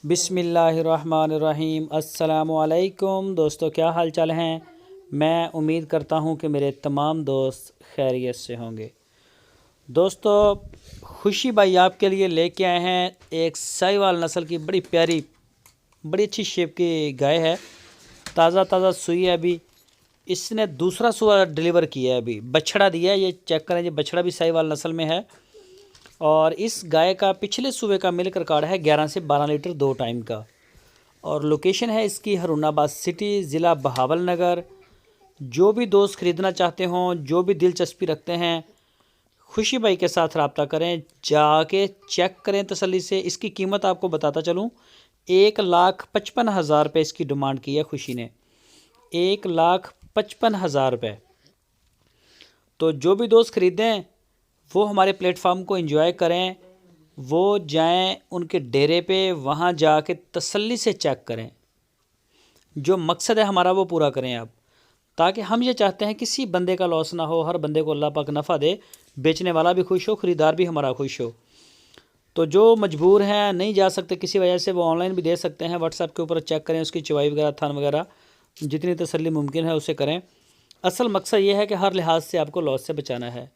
बिस्मिल्लाहिर्रहमानिर्रहीम। अस्सलामुअलैकुम दोस्तों, क्या हाल चाल हैं। मैं उम्मीद करता हूं कि मेरे तमाम दोस्त खैरियत से होंगे। दोस्तों, खुशी भाई आपके लिए लेके आए हैं एक साहिवाल नस्ल की बड़ी प्यारी, बड़ी अच्छी शेप की गाय है। ताज़ा ताज़ा सुई है। अभी इसने दूसरा सुआ डिलीवर किया है, अभी बछड़ा दिया है। ये चेक करें, ये बछड़ा भी साहिवाल नस्ल में है। और इस गाय का पिछले सूबे का मिल्क रिकॉर्ड है 11 से 12 लीटर 2 टाइम का। और लोकेशन है इसकी हरुणाबाद सिटी, ज़िला बहावलनगर। जो भी दोस्त ख़रीदना चाहते हों, जो भी दिलचस्पी रखते हैं, खुशी भाई के साथ रब्ता करें, जाके चेक करें तसल्ली से। इसकी कीमत आपको बताता चलूँ, 1,55,000 रुपये इसकी डिमांड की है खुशी ने। 1,55,000 रुपये। तो जो भी दोस्त ख़रीदें वो हमारे प्लेटफार्म को एंजॉय करें, वो जाएं उनके डेरे पे, वहाँ जाके तसल्ली से चेक करें। जो मकसद है हमारा वो पूरा करें आप, ताकि हम ये चाहते हैं किसी बंदे का लॉस ना हो, हर बंदे को अल्लाह पाक नफ़ा दे, बेचने वाला भी खुश हो, ख़रीदार भी हमारा खुश हो। तो जो मजबूर हैं, नहीं जा सकते किसी वजह से, वो ऑनलाइन भी दे सकते हैं। व्हाट्सएप के ऊपर चेक करें उसकी चवाई वगैरह, थान वगैरह, जितनी तसल्ली मुमकिन है उसे करें। असल मकसद ये है कि हर लिहाज से आपको लॉस से बचाना है।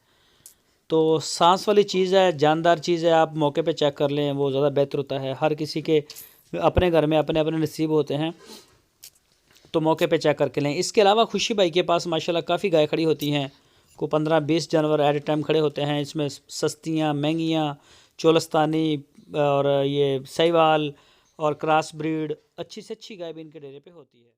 तो सांस वाली चीज़ है, जानदार चीज़ है, आप मौके पे चेक कर लें, वो ज़्यादा बेहतर होता है। हर किसी के अपने घर में अपने अपने नसीब होते हैं, तो मौके पे चेक करके लें। इसके अलावा खुशी भाई के पास माशाल्लाह काफ़ी गाय खड़ी होती हैं, को 15-20 जानवर एट ए टाइम खड़े होते हैं। इसमें सस्तियाँ, महंगियाँ, चोलस्तानी और ये साहिवाल और क्रॉस ब्रीड, अच्छी से अच्छी गाय भी इनके डेरे पे होती है।